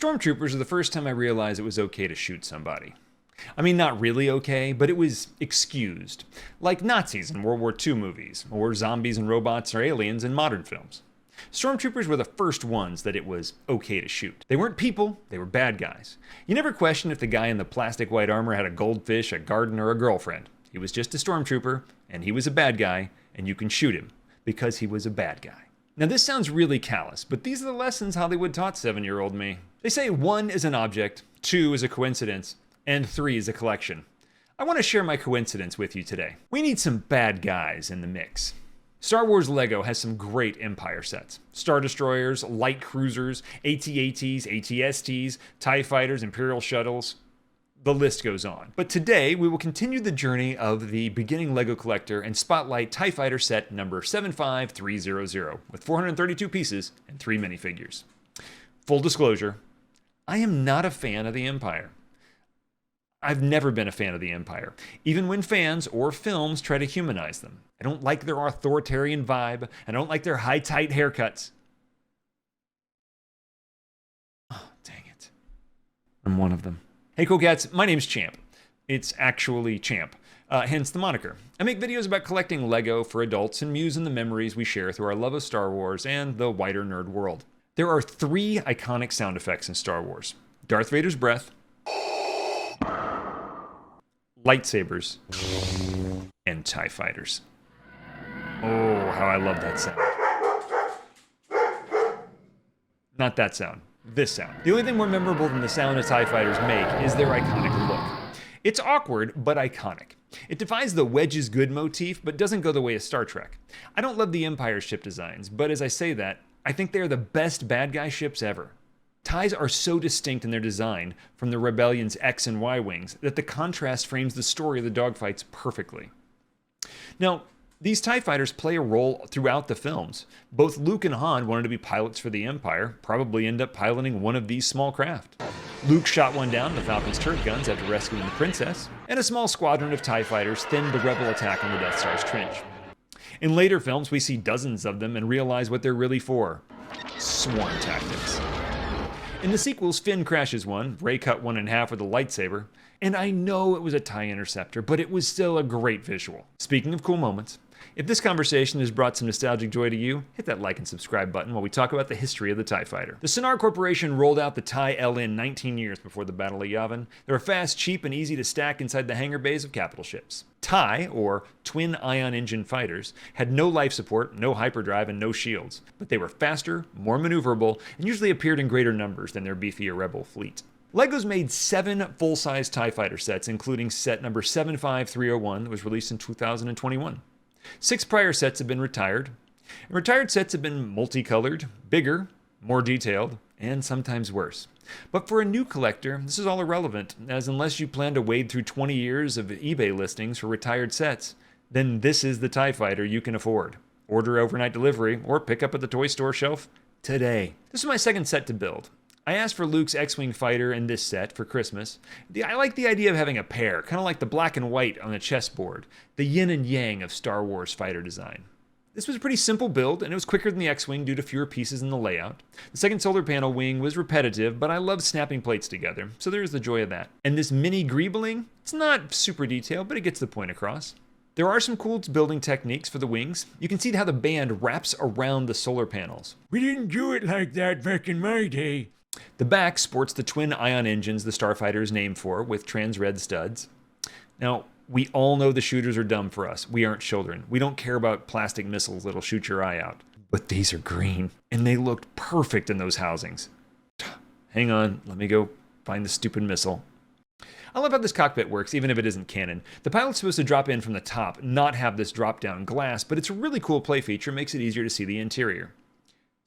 Stormtroopers are the first time I realized it was okay to shoot somebody. I mean, not really okay, but it was excused. Like Nazis in World War II movies, or zombies and robots or aliens in modern films. Stormtroopers were the first ones that it was okay to shoot. They weren't people, they were bad guys. You never questioned if the guy in the plastic white armor had a goldfish, a garden, or a girlfriend. He was just a stormtrooper, and he was a bad guy, and you can shoot him, because he was a bad guy. Now this sounds really callous, but these are the lessons Hollywood taught 7-year-old me. They say 1 is an object, 2 is a coincidence, and 3 is a collection. I want to share my coincidence with you today. We need some bad guys in the mix. Star Wars Lego has some great Empire sets. Star Destroyers, light cruisers, AT-ATs, AT-STs, TIE Fighters, Imperial shuttles. The list goes on. But today, we will continue the journey of the beginning Lego collector and spotlight TIE Fighter set number 75300 with 432 pieces and 3 minifigures. Full disclosure, I am not a fan of the Empire. I've never been a fan of the Empire, even when fans or films try to humanize them. I don't like their authoritarian vibe. I don't like their high, tight haircuts. Oh, dang it. I'm one of them. Hey, cool cats. My name's Champ. It's actually Champ, hence the moniker. I make videos about collecting Lego for adults and muse in the memories we share through our love of Star Wars and the wider nerd world. There are 3 iconic sound effects in Star Wars. Darth Vader's breath, lightsabers, and TIE Fighters. Oh, how I love that sound. Not that sound. This sound. The only thing more memorable than the sound the TIE Fighters make is their iconic look. It's awkward, but iconic. It defies the Wedge's good motif, but doesn't go the way of Star Trek. I don't love the Empire ship designs, but as I say that, I think they are the best bad guy ships ever. TIEs are so distinct in their design from the Rebellion's X and Y wings that the contrast frames the story of the dogfights perfectly. Now, these TIE Fighters play a role throughout the films. Both Luke and Han wanted to be pilots for the Empire, probably end up piloting one of these small craft. Luke shot one down, the Falcon's turret guns, after rescuing the princess, and a small squadron of TIE Fighters thinned the Rebel attack on the Death Star's trench. In later films, we see dozens of them and realize what they're really for. Swarm tactics. In the sequels, Finn crashes one, Rey cut one in half with a lightsaber, and I know it was a TIE interceptor, but it was still a great visual. Speaking of cool moments, if this conversation has brought some nostalgic joy to you, hit that like and subscribe button while we talk about the history of the TIE Fighter. The Sonar Corporation rolled out the TIE LN 19 years before the Battle of Yavin. They were fast, cheap, and easy to stack inside the hangar bays of capital ships. TIE, or Twin Ion Engine Fighters, had no life support, no hyperdrive, and no shields, but they were faster, more maneuverable, and usually appeared in greater numbers than their beefier Rebel fleet. Legos made 7 full-size TIE Fighter sets, including set number 75301 that was released in 2021. 6 prior sets have been retired, and retired sets have been multicolored, bigger, more detailed, and sometimes worse. But for a new collector, this is all irrelevant, as unless you plan to wade through 20 years of eBay listings for retired sets, then this is the TIE Fighter you can afford. Order overnight delivery, or pick up at the toy store shelf today. This is my second set to build. I asked for Luke's X-Wing fighter in this set for Christmas. I like the idea of having a pair, kind of like the black and white on a chessboard, the yin and yang of Star Wars fighter design. This was a pretty simple build, and it was quicker than the X-Wing due to fewer pieces in the layout. The second solar panel wing was repetitive, but I love snapping plates together, so there's the joy of that. And this mini greebling, it's not super detailed, but it gets the point across. There are some cool building techniques for the wings. You can see how the band wraps around the solar panels. We didn't do it like that back in my day. The back sports the twin ion engines the Starfighter is named for, with trans-red studs. Now, we all know the shooters are dumb for us. We aren't children. We don't care about plastic missiles that'll shoot your eye out. But these are green, and they looked perfect in those housings. Hang on, let me go find the stupid missile. I love how this cockpit works, even if it isn't canon. The pilot's supposed to drop in from the top, not have this drop-down glass, but it's a really cool play feature, makes it easier to see the interior.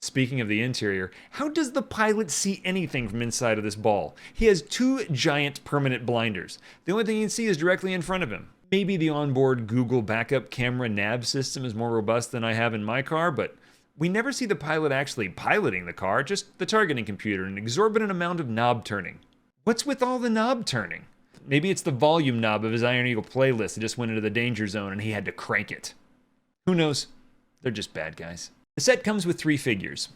Speaking of the interior, how does the pilot see anything from inside of this ball? He has 2 giant permanent blinders. The only thing he can see is directly in front of him. Maybe the onboard Google backup camera nav system is more robust than I have in my car, but we never see the pilot actually piloting the car, just the targeting computer and an exorbitant amount of knob turning. What's with all the knob turning? Maybe it's the volume knob of his Iron Eagle playlist that just went into the danger zone and he had to crank it. Who knows? They're just bad guys. The set comes with 3 figures.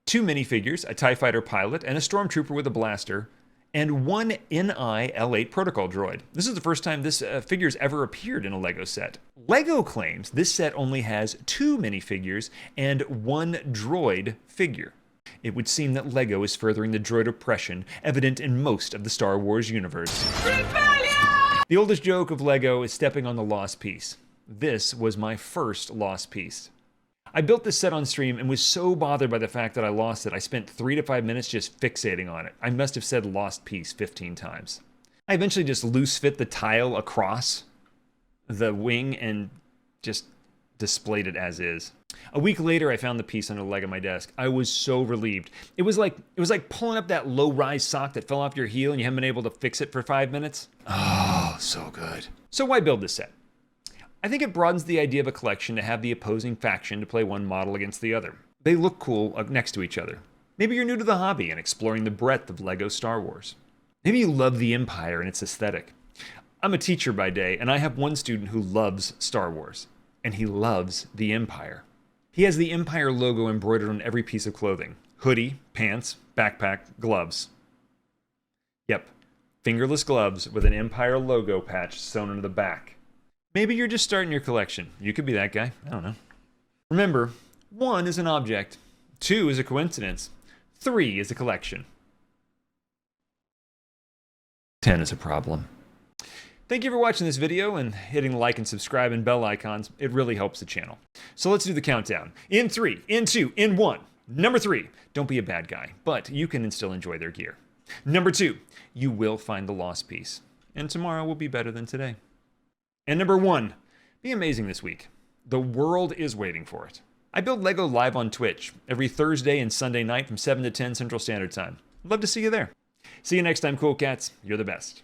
2 minifigures, a TIE Fighter pilot, and a stormtrooper with a blaster, and 1 NI L8 protocol droid. This is the first time this figure's ever appeared in a LEGO set. LEGO claims this set only has 2 minifigures and 1 droid figure. It would seem that LEGO is furthering the droid oppression evident in most of the Star Wars universe. Rebellion! The oldest joke of LEGO is stepping on the lost piece. This was my first lost piece. I built this set on stream and was so bothered by the fact that I lost it, I spent 3 to 5 minutes just fixating on it. I must have said lost piece 15 times. I eventually just loose fit the tile across the wing and just displayed it as is. A week later, I found the piece under the leg of my desk. I was so relieved. It was like pulling up that low-rise sock that fell off your heel and you haven't been able to fix it for 5 minutes. Oh, so good. So why build this set? I think it broadens the idea of a collection to have the opposing faction to play one model against the other. They look cool next to each other. Maybe you're new to the hobby and exploring the breadth of LEGO Star Wars. Maybe you love the Empire and its aesthetic. I'm a teacher by day, and I have one student who loves Star Wars, and he loves the Empire. He has the Empire logo embroidered on every piece of clothing. Hoodie, pants, backpack, gloves. Yep, fingerless gloves with an Empire logo patch sewn into the back. Maybe you're just starting your collection. You could be that guy. I don't know. Remember, 1 is an object, 2 is a coincidence, 3 is a collection, 10 is a problem. Thank you for watching this video and hitting the like and subscribe and bell icons. It really helps the channel. So let's do the countdown. In 3, in 2, in 1. Number 3, don't be a bad guy, but you can still enjoy their gear. Number 2, you will find the lost piece. And tomorrow will be better than today. And number 1, be amazing this week. The world is waiting for it. I build LEGO live on Twitch every Thursday and Sunday night from 7 to 10 Central Standard Time. Love to see you there. See you next time, cool cats. You're the best.